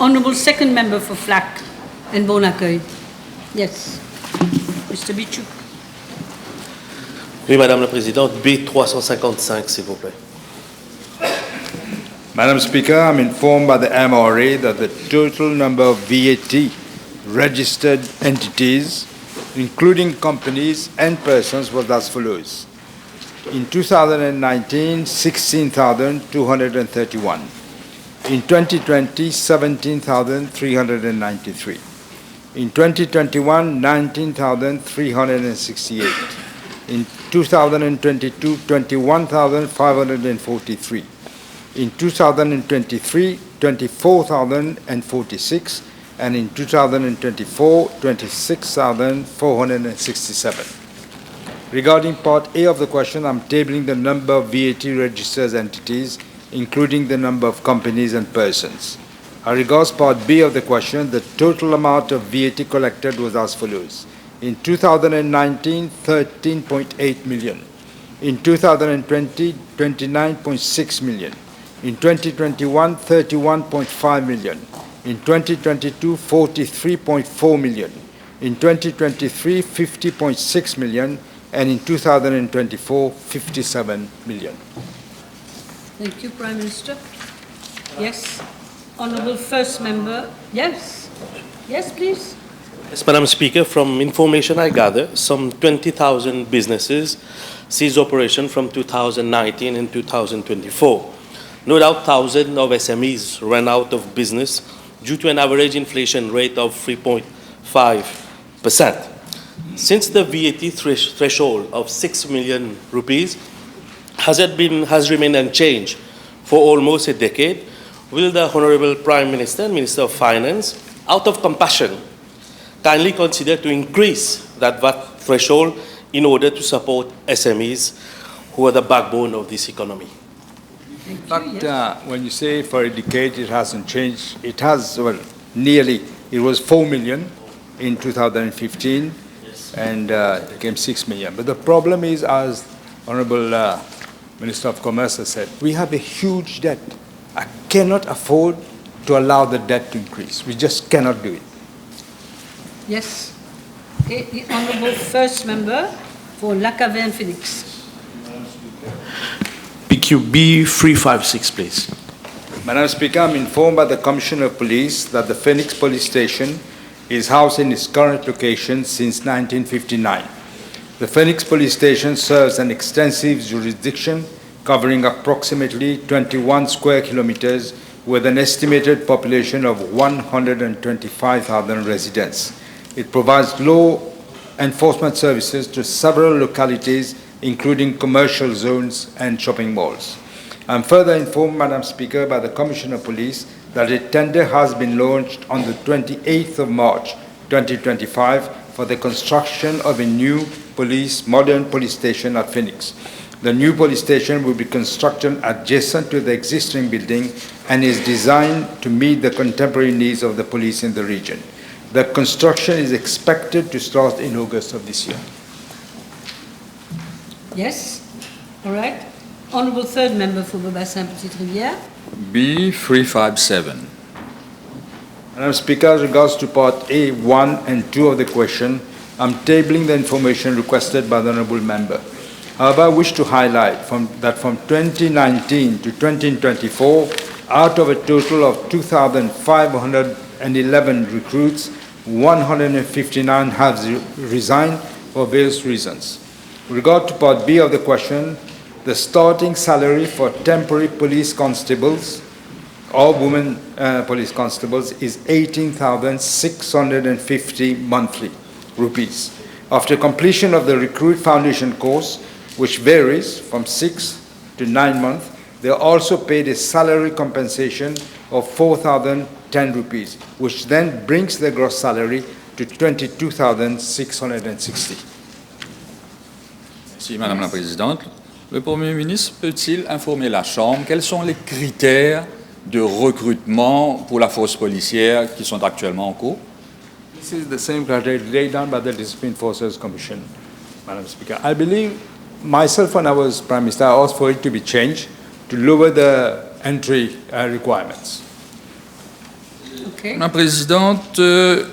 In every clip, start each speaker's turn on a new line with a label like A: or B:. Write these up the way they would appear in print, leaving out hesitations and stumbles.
A: Honourable second member for Flack and Bon Accueil. Yes. Mr. Beechook.
B: Oui, Madame la Présidente, B355, s'il vous plaît.
C: Madam Speaker, I'm informed by the MRA that the total number of VAT registered entities, including companies and persons, was as follows. In 2019, 16,231. In 2020, 17,393. In 2021, 19,368. In 2022, 21,543. In 2023, 24,046. And in 2024, 26,467. Regarding Part A of the question, I'm tabling the number of VAT registered entities, including the number of companies and persons. As regards Part B of the question, the total amount of VAT collected was as follows. In 2019, 13.8 million. In 2020, 29.6 million. In 2021, 31.5 million. In 2022, 43.4 million. In 2023, 50.6 million. And in 2024, 57 million.
A: Thank you, Prime Minister. Yes. Honourable First Member. Yes. Yes, please.
B: Yes, Madam Speaker, from information I gather, some 20,000 businesses ceased operation from 2019 and 2024. No doubt thousands of SMEs ran out of business due to an average inflation rate of 3.5%. Since the VAT threshold of 6 million rupees has remained unchanged for almost a decade, will the Honourable Prime Minister and Minister of Finance, out of compassion, kindly consider to increase that VAT threshold in order to support SMEs who are the backbone of this economy?
C: In fact, when you say for a decade it hasn't changed, it has, well, nearly, it was 4 million in 2015, yes. And it became 6 million. But the problem is, as Honourable Minister of Commerce has said, we have a huge debt. I cannot afford to allow the debt to increase. We just cannot do it.
A: Yes. Okay, the Honourable First Member for Lacaverne Phoenix.
B: PQB 356, please.
C: Madam Speaker, I'm informed by the Commissioner of Police that the Phoenix Police Station is housed in its current location since 1959. The Phoenix Police Station serves an extensive jurisdiction covering approximately 21 square kilometers with an estimated population of 125,000 residents. It provides law enforcement services to several localities, including commercial zones and shopping malls. I'm further informed, Madam Speaker, by the Commissioner of Police that a tender has been launched on the 28th of March 2025 for the construction of a new modern police station at Phoenix. The new police station will be constructed adjacent to the existing building and is designed to meet the contemporary needs of the police in the region. The construction is expected to start in August of this year.
A: Yes. All right. Honourable Third Member for the Bassin Petite Rivière.
D: B357.
C: Madam Speaker, as regards to Part A, 1 and 2 of the question, I'm tabling the information requested by the Honourable Member. However, I wish to highlight that from 2019 to 2024, out of a total of 2,511 recruits, 159 have resigned for various reasons. With regard to Part B of the question, the starting salary for temporary police constables or women police constables is 18,650 monthly rupees. After completion of the recruit foundation course, which varies from 6 to 9 months, they are also paid a salary compensation of 4,010 rupees, which then brings their gross salary to 22,660.
D: Merci, Madame la Présidente. Le Premier ministre peut-il informer la Chambre quels sont les critères de recrutement pour la force policière qui sont actuellement en cours?
C: This is the same criteria laid down by the Discipline Forces Commission, Madam Speaker. I believe myself, when I was Prime Minister, I asked for it to be changed to lower the entry requirements.
A: Okay.
D: Madame la Présidente, le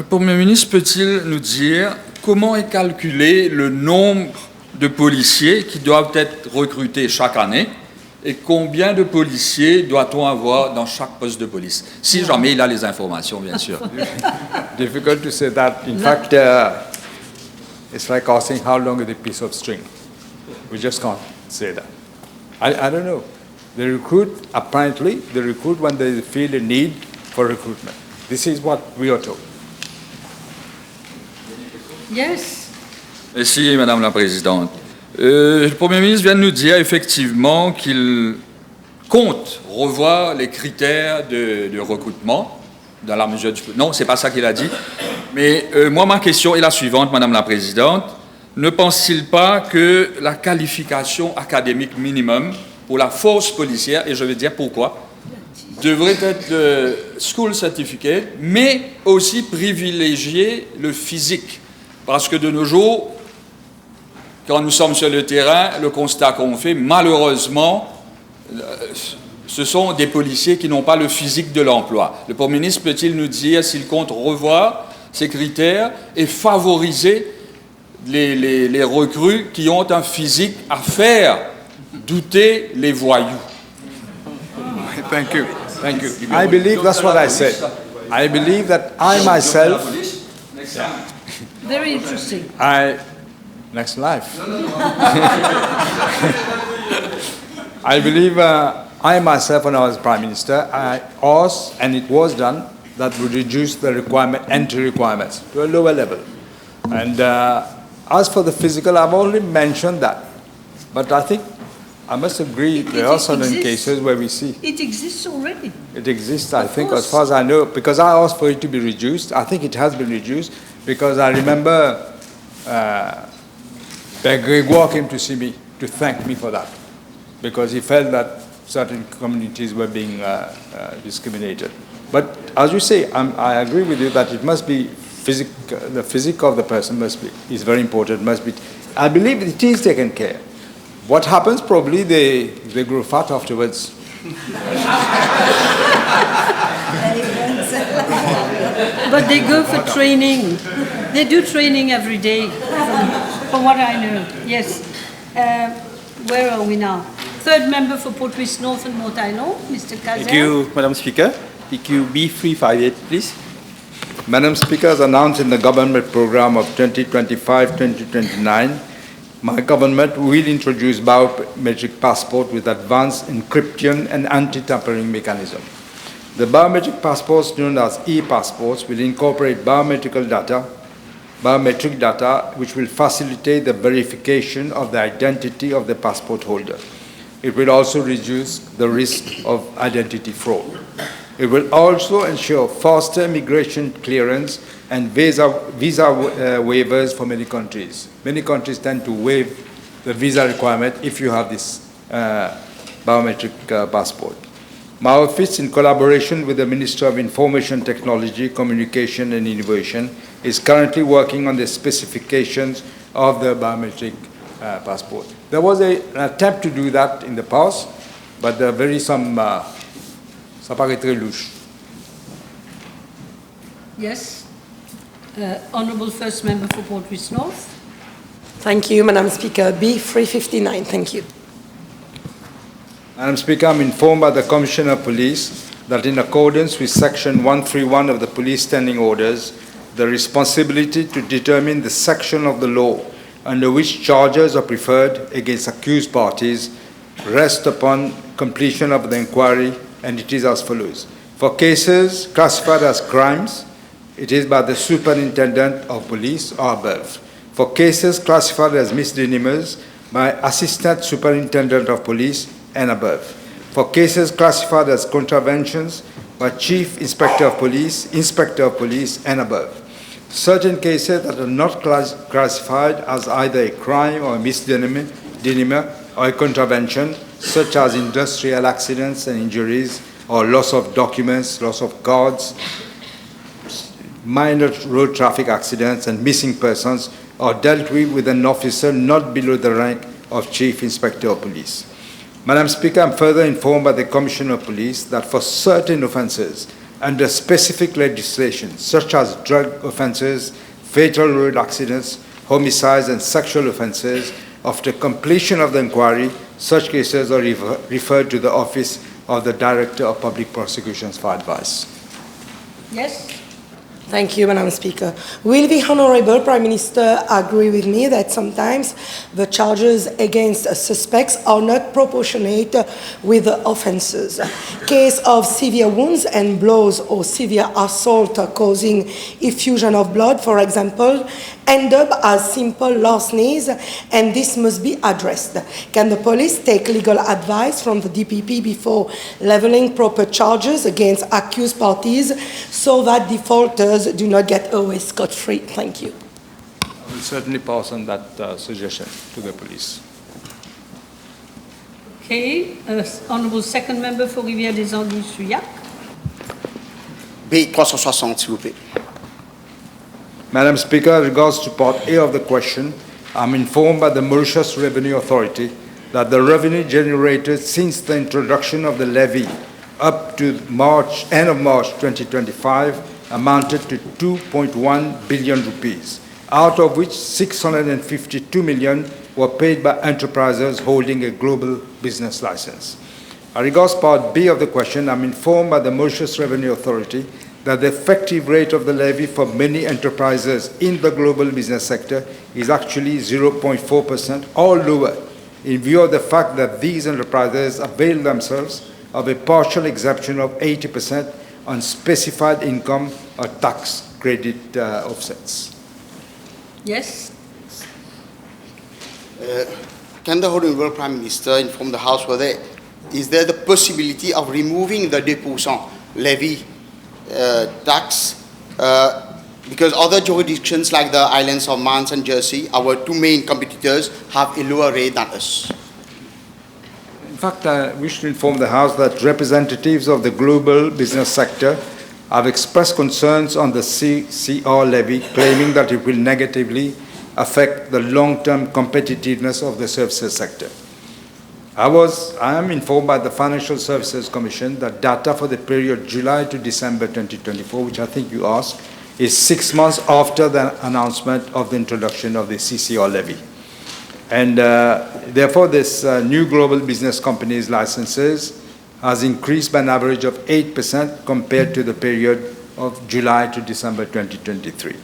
D: Premier ministre peut-il nous dire comment est calculé le nombre de policiers qui doivent être recrutés chaque année et combien de policiers doit-on avoir dans chaque poste de police? Si jamais il a les informations, bien sûr.
C: Difficult to say that. In fact, it's like asking how long is a piece of string. We just can't say that. I don't know. They recruit, apparently, they recruit when they feel a need for recruitment. This is what we are told.
A: Yes.
D: Merci, Madame la Présidente. Le Premier ministre vient de nous dire effectivement qu'il compte revoir les critères de recrutement dans la mesure du... Non, c'est pas ça qu'il a dit. Mais moi, ma question est la suivante, Madame la Présidente. Ne pense-t-il pas que la qualification académique minimum pour la force policière, et je vais dire pourquoi, devrait être le school certificate, mais aussi privilégier le physique? Parce que de nos jours, quand nous sommes sur le terrain, le constat qu'on fait, malheureusement, ce sont des policiers qui n'ont pas le physique de l'emploi. Le Premier ministre peut-il nous dire s'il compte revoir ces critères et favoriser les recrues qui ont un physique à faire douter les voyous?
C: Thank you. Thank you. I believe that's what I said. I believe that I myself...
A: Very interesting.
C: Next life. I believe I myself, when I was Prime Minister, I asked, and it was done, that would reduce the entry requirements to a lower level. And as for the physical, I've already mentioned that. But I think I must agree there are certain cases where we see.
A: It exists already.
C: It exists, I think, as far as I know, because I asked for it to be reduced. I think it has been reduced because I remember Grégoire came to see me to thank me for that because he felt that certain communities were being discriminated. But as you say, I agree with you that it must be the physique of the person is very important. Must be. I believe it is taken care. What happens? Probably they grow fat afterwards.
A: But they go for training. They do training every day, from what I know. Yes. Where are we now? Third member for Port Louis North and Mortaino, Mr. Caserne.
E: Thank you, Madam Speaker. PQ B358, please.
C: Madam Speaker, as announced in the government program of 2025-2029, my government will introduce biometric passport with advanced encryption and anti-tampering mechanism. The biometric passports, known as e-passports, will incorporate biometric data, which will facilitate the verification of the identity of the passport holder. It will also reduce the risk of identity fraud. It will also ensure faster immigration clearance and visa waivers for many countries. Many countries tend to waive the visa requirement if you have this biometric passport. My office, in collaboration with the Minister of Information Technology, Communication and Innovation, is currently working on the specifications of the biometric passport. There was an attempt to do that in the past, but there are ça paraît très louche.
A: Yes. Honourable First Member for Port Louis North.
F: Thank you, Madam Speaker. B359, thank you.
C: Madam Speaker, I'm informed by the Commissioner of Police that in accordance with Section 131 of the Police Standing Orders, the responsibility to determine the section of the law under which charges are preferred against accused parties rests upon completion of the inquiry, and it is as follows. For cases classified as crimes, it is by the Superintendent of Police or above. For cases classified as misdemeanors, by Assistant Superintendent of Police and above. For cases classified as contraventions, by Chief Inspector of Police, Inspector of Police and above. Certain cases that are not classified as either a crime or a misdemeanor or a contravention, such as industrial accidents and injuries, or loss of documents, loss of cards, minor road traffic accidents, and missing persons, are dealt with an officer not below the rank of Chief Inspector of Police. Madam Speaker, I'm further informed by the Commissioner of Police that for certain offences under specific legislation, such as drug offences, fatal road accidents, homicides and sexual offences, after completion of the inquiry, such cases are referred to the Office of the Director of Public Prosecutions for advice.
A: Yes?
F: Thank you, Madam Speaker. Will the Honourable Prime Minister agree with me that sometimes the charges against suspects are not proportionate with the offences? Case of severe wounds and blows or severe assault causing effusion of blood, for example, end up as simple larcenies, and this must be addressed. Can the police take legal advice from the DPP before levelling proper charges against accused parties so that defaulters do not get away scot-free? Thank you.
C: I will certainly pass on that suggestion to the police.
A: Okay, Honourable Second Member for Rivière des Anguilles-Souillac.
G: B360, s'il vous plaît.
C: Madam Speaker, in regards to Part A of the question, I'm informed by the Mauritius Revenue Authority that the revenue generated since the introduction of the levy up to end of March 2025 amounted to 2.1 billion rupees, out of which 652 million were paid by enterprises holding a global business license. As regards Part B of the question, I'm informed by the Mauritius Revenue Authority that the effective rate of the levy for many enterprises in the global business sector is actually 0.4% or lower, in view of the fact that these enterprises avail themselves of a partial exemption of 80% on specified income or tax credit offsets.
A: Yes?
G: Can the Honourable Prime Minister inform the House whether is there the possibility of removing the 2% levy tax because other jurisdictions like the islands of Man and Jersey, our two main competitors, have a lower rate than us?
C: In fact, I wish to inform the House that representatives of the global business sector have expressed concerns on the CCR levy, claiming that it will negatively affect the long-term competitiveness of the services sector. I am informed by the Financial Services Commission that data for the period July to December 2024, which I think you asked, is 6 months after the announcement of the introduction of the CCR levy. And therefore, this new global business companies licenses has increased by an average of 8% compared to the period of July to December 2023.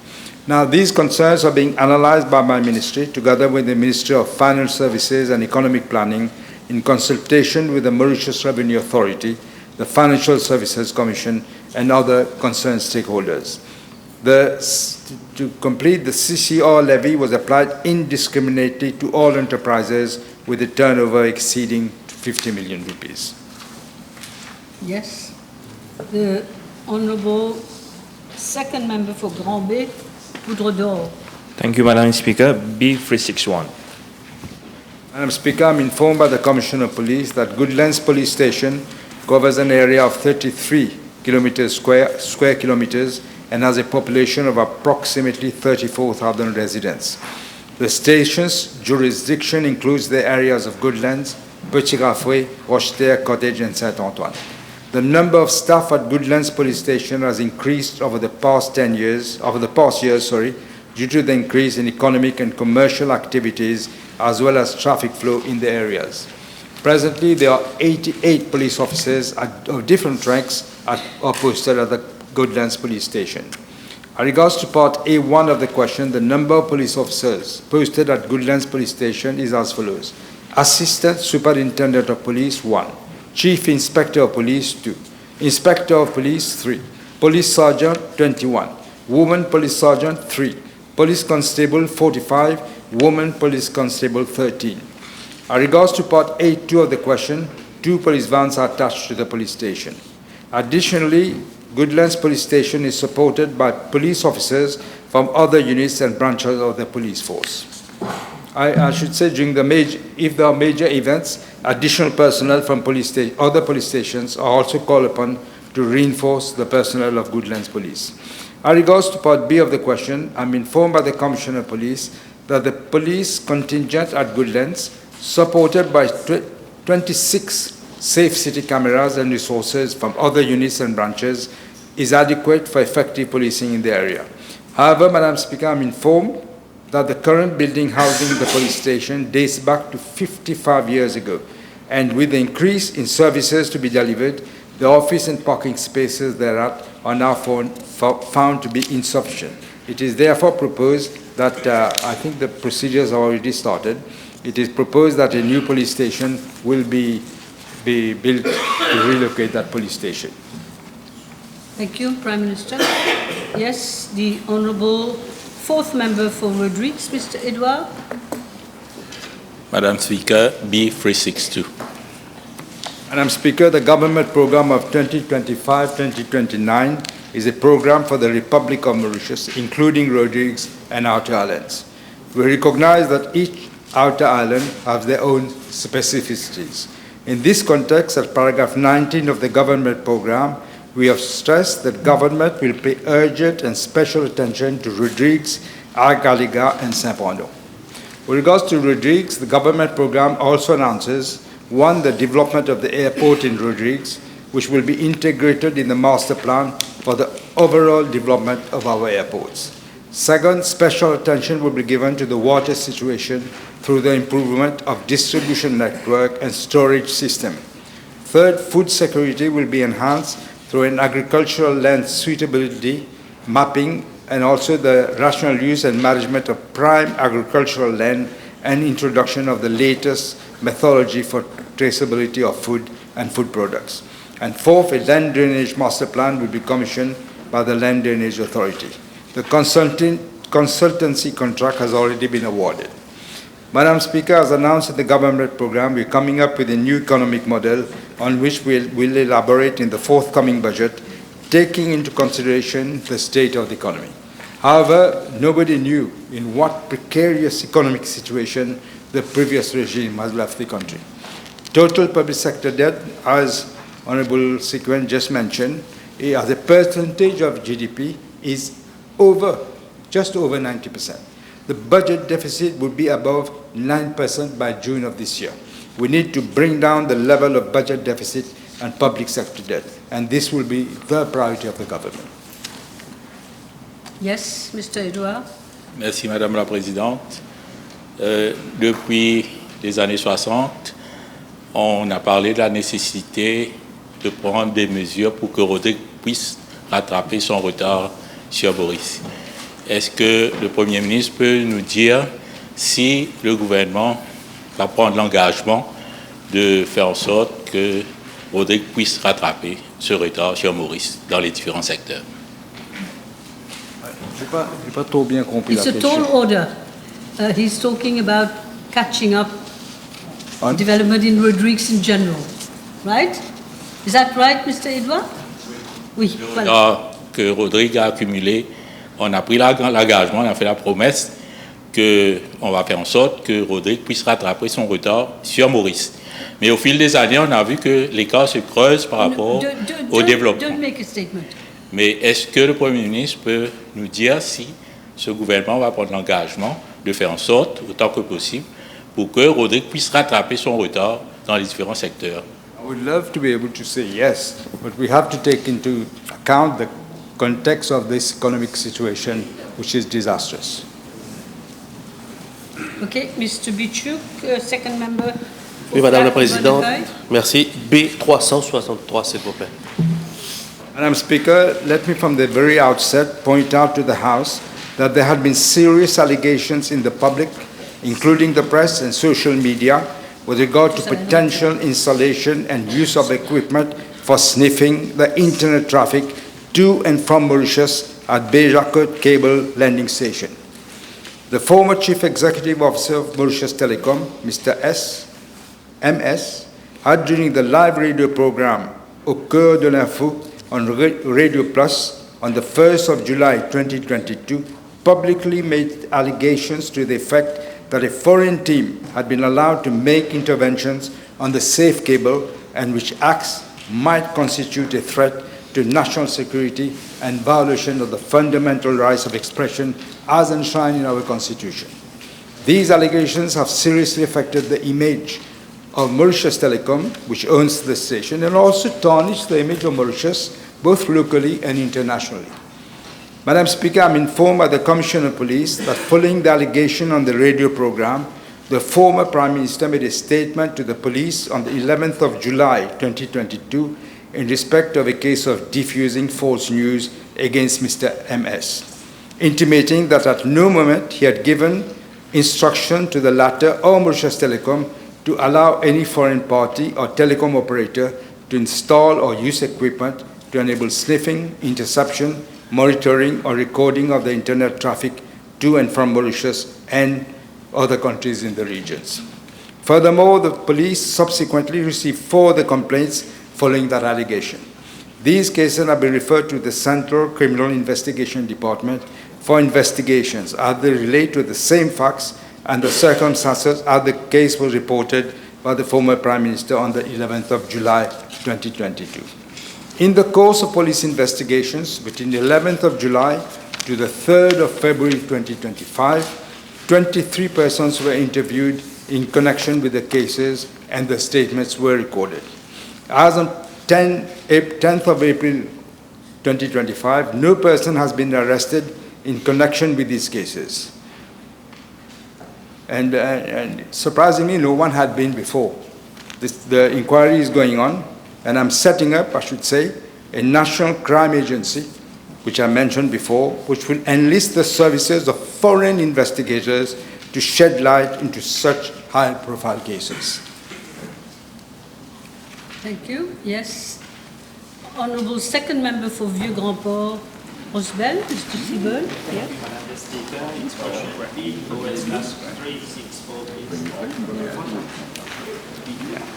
C: Now, these concerns are being analyzed by my ministry together with the Ministry of Finance Services and Economic Planning in consultation with the Mauritius Revenue Authority, the Financial Services Commission, and other concerned stakeholders. To complete, the CCR levy was applied indiscriminately to all enterprises with a turnover exceeding 50 million rupees.
A: Yes? The Honourable Second Member for Grand Baie, Poudre d'Or.
E: Thank you, Madam Speaker. B361.
C: Madam Speaker, I'm informed by the Commissioner of Police that Goodlands Police Station covers an area of 33 square kilometers and has a population of approximately 34,000 residents. The station's jurisdiction includes the areas of Goodlands, Petit Raffoué, Rocheterre, Cottage, and Saint-Antoine. The number of staff at Goodlands Police Station has increased over the past years, due to the increase in economic and commercial activities as well as traffic flow in the areas. Presently, there are 88 police officers of different ranks are posted at the Goodlands Police Station. As regards to Part A1 of the question, the number of police officers posted at Goodlands Police Station is as follows. Assistant Superintendent of Police, 1. Chief Inspector of Police, 2. Inspector of Police, 3. Police Sergeant, 21. Woman Police Sergeant, 3. Police Constable, 45. Woman Police Constable, 13. As regards to Part A2 of the question, 2 police vans are attached to the police station. Additionally, Goodlands Police Station is supported by police officers from other units and branches of the police force. I should say, if there are major events, additional personnel from other police stations are also called upon to reinforce the personnel of Goodlands Police. As regards to Part B of the question, I'm informed by the Commissioner of Police that the police contingent at Goodlands, supported by 26 safe city cameras and resources from other units and branches is adequate for effective policing in the area. However, Madam Speaker, I'm informed that the current building housing the police station dates back to 55 years ago, and with the increase in services to be delivered, the office and parking spaces thereat are now found to be insufficient. It is therefore proposed that, I think the procedures are already started, it is proposed that a new police station will be built to relocate that police station.
A: Thank you, Prime Minister. Yes, the Honourable fourth member for Rodrigues, Mr. Edouard.
H: Madam Speaker, B362.
C: Madam Speaker, the government program of 2025-2029 is a program for the Republic of Mauritius, including Rodrigues and Outer Islands. We recognize that each outer island has their own specificities. In this context, at paragraph 19 of the government program, we have stressed that government will pay urgent and special attention to Rodrigues, Argaliga, and Saint-Brando. With regards to Rodrigues, the government program also announces, one, the development of the airport in Rodrigues, which will be integrated in the master plan for the overall development of our airports. Second, special attention will be given to the water situation through the improvement of distribution network and storage system. Third, food security will be enhanced through an agricultural land suitability mapping and also the rational use and management of prime agricultural land and introduction of the latest methodology for traceability of food and food products. And fourth, a land drainage master plan will be commissioned by the Land Drainage Authority. The consultancy contract has already been awarded. Madam Speaker, as announced in the government program, we're coming up with a new economic model on which we'll elaborate in the forthcoming budget, taking into consideration the state of the economy. However, nobody knew in what precarious economic situation the previous regime has left the country. Total public sector debt, as Honourable Quirin just mentioned, as a percentage of GDP is just over 90%. The budget deficit would be above 9% by June of this year. We need to bring down the level of budget deficit and public sector debt, and this will be the priority of the government.
A: Yes, Mr. Edouard.
H: Merci Madame la Présidente. Depuis les années 60, on a parlé de la nécessité de prendre des mesures pour que Rodrigue puisse rattraper son retard sur Maurice. Est-ce que le Premier ministre peut nous dire si le gouvernement va prendre l'engagement de faire en sorte que Rodrigue puisse rattraper ce retard sur Maurice dans les différents secteurs?
C: Je n'ai pas trop bien compris la
A: It's a
C: question.
A: tall order. He's talking about catching up development in Rodrigues in general, right? Is that right, Mr. Edouard? Oui.
H: Le
A: Voilà.
H: retard que Rodrigue a accumulé, on a pris l'engagement, on a fait la promesse qu'on va faire en sorte que Rodrigue puisse rattraper son retard sur Maurice. Mais au fil des années, on a vu que l'écart se creuse par rapport au développement.
A: Don't make a statement.
H: Mais est-ce que le Premier ministre peut nous dire si ce gouvernement va prendre l'engagement de faire en sorte, autant que possible, pour que Rodrigue puisse rattraper son retard dans les différents secteurs?
C: I would love to be able to say yes, but we have to take into account the context of this economic situation, which is disastrous.
A: Okay, Mr. Beechook, second member.
B: Oui, Madame la Présidente.
A: Baie.
B: Merci. B363, s'il vous plaît.
C: Madam Speaker, let me from the very outset point out to the House that there had been serious allegations in the public, including the press and social media, with regard to potential installation and use of equipment for sniffing the internet traffic to and from Mauritius at Beechook Cable Landing Station. The former Chief Executive Officer of Mauritius Telecom, Mr. MS, had during the live radio program Au Cœur de l'Info on Radio Plus on the 1st of July 2022, publicly made allegations to the effect that a foreign team had been allowed to make interventions on the safe cable and which acts might constitute a threat to national security and violation of the fundamental rights of expression as enshrined in our Constitution. These allegations have seriously affected the image of Mauritius Telecom, which owns the station, and also tarnish the image of Mauritius, both locally and internationally. Madam Speaker, I'm informed by the Commissioner of Police that following the allegation on the radio program, the former Prime Minister made a statement to the police on the 11th of July 2022 in respect of a case of diffusing false news against Mr. MS, intimating that at no moment he had given instruction to the latter or Mauritius Telecom to allow any foreign party or telecom operator to install or use equipment to enable sniffing, interception, monitoring or recording of the internet traffic to and from Mauritius and other countries in the regions. Furthermore, the police subsequently received 4 other complaints following that allegation. These cases have been referred to the Central Criminal Investigation Department for investigations as they relate to the same facts and the circumstances as the case was reported by the former Prime Minister on the 11th of July 2022. In the course of police investigations between the 11th of July to the 3rd of February 2025, 23 persons were interviewed in connection with the cases and the statements were recorded. As on 10th of April 2025, no person has been arrested in connection with these cases. And surprisingly, no one had been before. The inquiry is going on, and I'm setting up, I should say, a national crime agency, which I mentioned before, which will enlist the services of foreign investigators to shed light into such high-profile cases.
A: Thank you. Yes. Honourable second member for Vieux-Grand-Port, Rosbel, Mr. Siebel. Yes.
I: Madam Speaker, it's question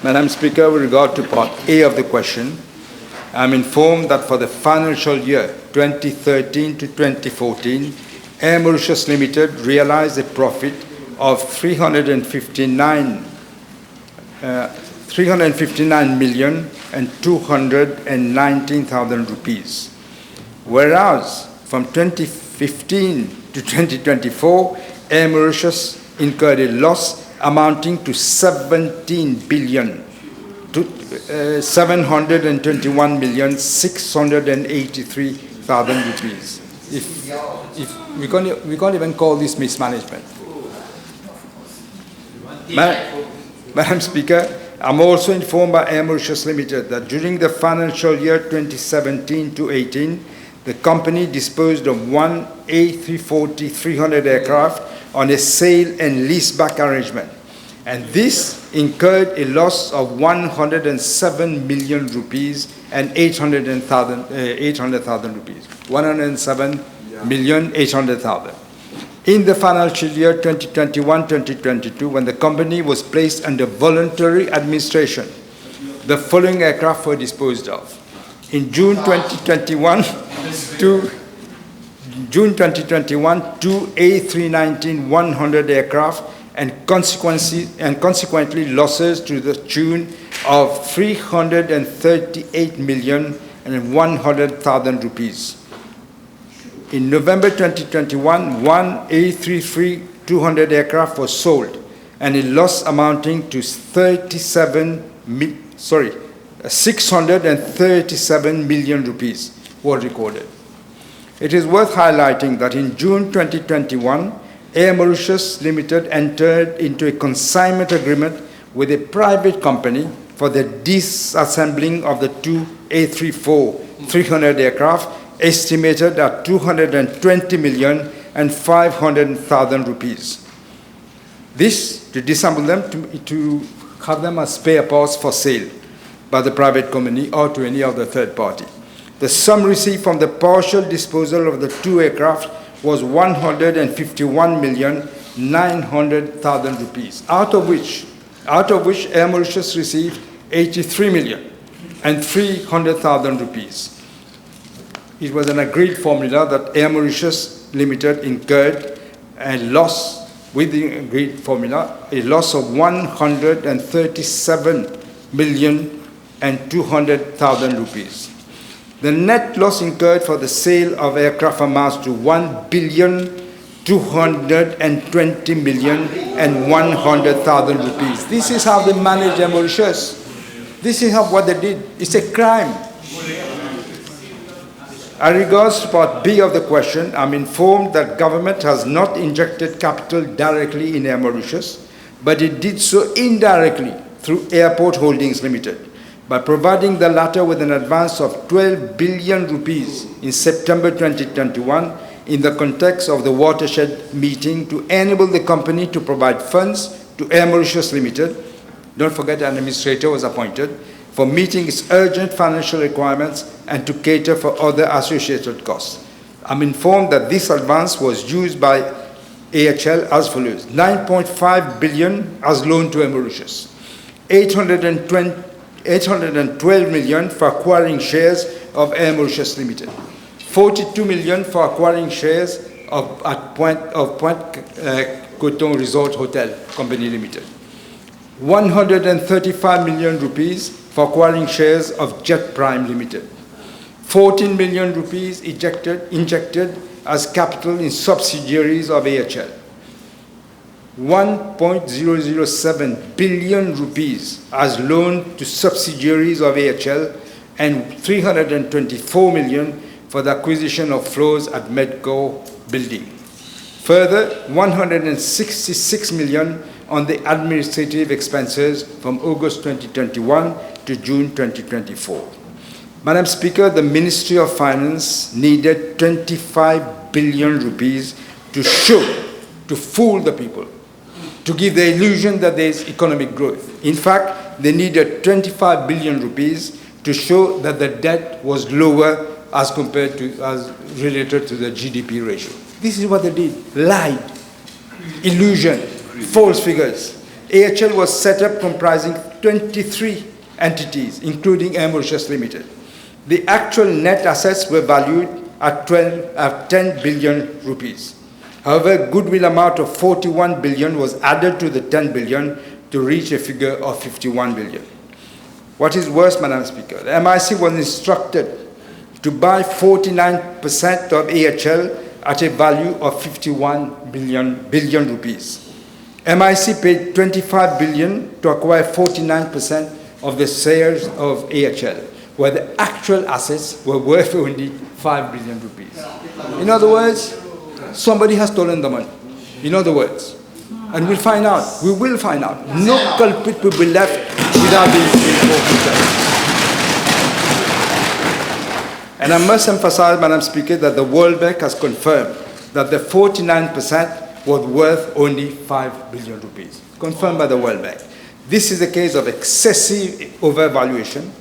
C: Madam Speaker, with regard to Part A of the question, I'm informed that for the financial year 2013 to 2014, Air Mauritius Ltd realized a profit of 359,219,000 rupees, whereas from 2015 to 2024, Air Mauritius incurred a loss amounting to 17,721,683,000 rupees. If we can't even call this mismanagement. Madam Speaker, I'm also informed by Air Mauritius Ltd that during the financial year 2017 to 18, the company disposed of one A340-300 aircraft on a sale and leaseback arrangement, and this incurred a loss of 107 million rupees and 800,000 rupees. 107,800,000. In the financial year 2021-2022, when the company was placed under voluntary administration, the following aircraft were disposed of. In June 2021, two A319-100 aircraft, and consequently losses to the tune of 338,100,000 rupees. In November 2021, one A330-200 aircraft was sold, and a loss amounting to 637 million rupees was recorded. It is worth highlighting that in June 2021, Air Mauritius Ltd entered into a consignment agreement with a private company for the disassembling of the two A340-300 aircraft, estimated at 220,500,000 rupees. This to disassemble them, to have them as spare parts for sale by the private company or to any other third party. The sum received from the partial disposal of the two aircraft was 151,900,000 rupees, out of which Air Mauritius received 83,300,000 rupees. It was an agreed formula that Air Mauritius Ltd incurred a loss with the agreed formula, a loss of 137,200,000 rupees. The net loss incurred for the sale of aircraft amounts to 1,200,000,000 220 million and 100,000 rupees. This is how they manage Air Mauritius. This is what they did. It's a crime. As regards to part B of the question, I'm informed that government has not injected capital directly in Air Mauritius, but it did so indirectly through Airport Holdings Limited by providing the latter with an advance of 12 billion rupees in September 2021 in the context of the watershed meeting to enable the company to provide funds to Air Mauritius Ltd. Don't forget an administrator was appointed for meeting its urgent financial requirements and to cater for other associated costs. I'm informed that this advance was used by AHL as follows: 9.5 billion as loan to Air Mauritius, 812 million for acquiring shares of Air Mauritius Ltd, 42 million for acquiring shares of Point Coton Resort Hotel Company Limited, 135 million rupees for acquiring shares of Jet Prime Limited, 14 million rupees injected as capital in subsidiaries of AHL, 1.007 billion rupees as loan to subsidiaries of AHL, and 324 million for the acquisition of floors at Medco building. Further, 166 million on the administrative expenses from August 2021 to June 2024. Madam Speaker, the Ministry of Finance needed 25 billion rupees to fool the people, to give the illusion that there is economic growth. In fact, they needed 25 billion rupees to show that the debt was lower as related to the GDP ratio. This is what they did: lied, illusion, false figures. AHL was set up comprising 23 entities, including Air Mauritius Limited. The actual net assets were valued at 10 billion rupees. However, goodwill amount of 41 billion was added to the 10 billion to reach a figure of 51 billion. What is worse, Madam Speaker, the MIC was instructed to buy 49% of AHL at a value of 51 billion rupees. MIC paid 25 billion to acquire 49% of the shares of AHL, where the actual assets were worth only 5 billion rupees. In other words, somebody has stolen the money. In other words, and we'll find out. We will find out. No culprit will be left without being proven. And I must emphasize, Madam Speaker, that the World Bank has confirmed that the 49% was worth only 5 billion rupees. Confirmed by the World Bank. This is a case of excessive overvaluation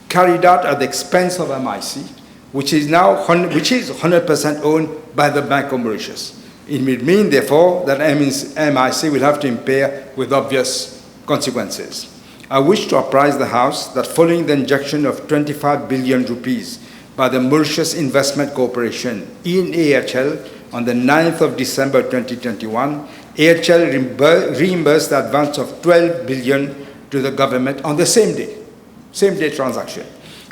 C: carried out at the expense of MIC, which is 100% owned by the Bank of Mauritius. It will mean, therefore, that MIC will have to impair with obvious consequences. I wish to apprise the House that following the injection of 25 billion rupees by the Mauritius Investment Corporation in AHL on the 9th of December 2021, AHL reimbursed the advance of 12 billion to the government on the same day transaction.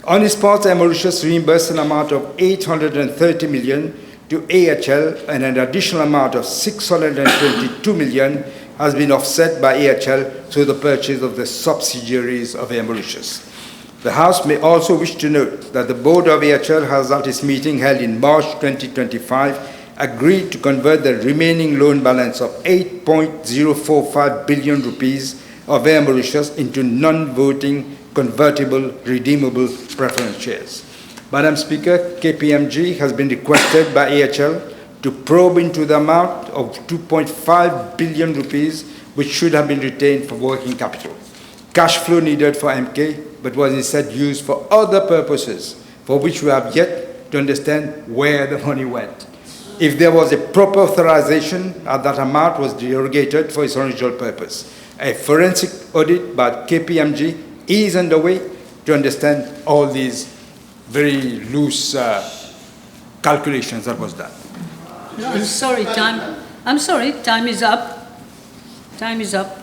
C: On its part, Air Mauritius reimbursed an amount of 830 million to AHL, and an additional amount of 622 million has been offset by AHL through the purchase of the subsidiaries of Air Mauritius. The House may also wish to note that the board of AHL has, at its meeting held in March 2025, agreed to convert the remaining loan balance of 8.045 billion rupees of Air Mauritius into non-voting convertible redeemable preference shares. Madam Speaker, KPMG has been requested by AHL to probe into the amount of 2.5 billion rupees which should have been retained for working capital. Cash flow needed for MK, but was instead used for other purposes for which we have yet to understand where the money went. If there was a proper authorization, that amount was derogated for its original purpose. A forensic audit by KPMG is underway to understand all these very loose calculations that was done.
A: No, I'm sorry, time is up. Time is up.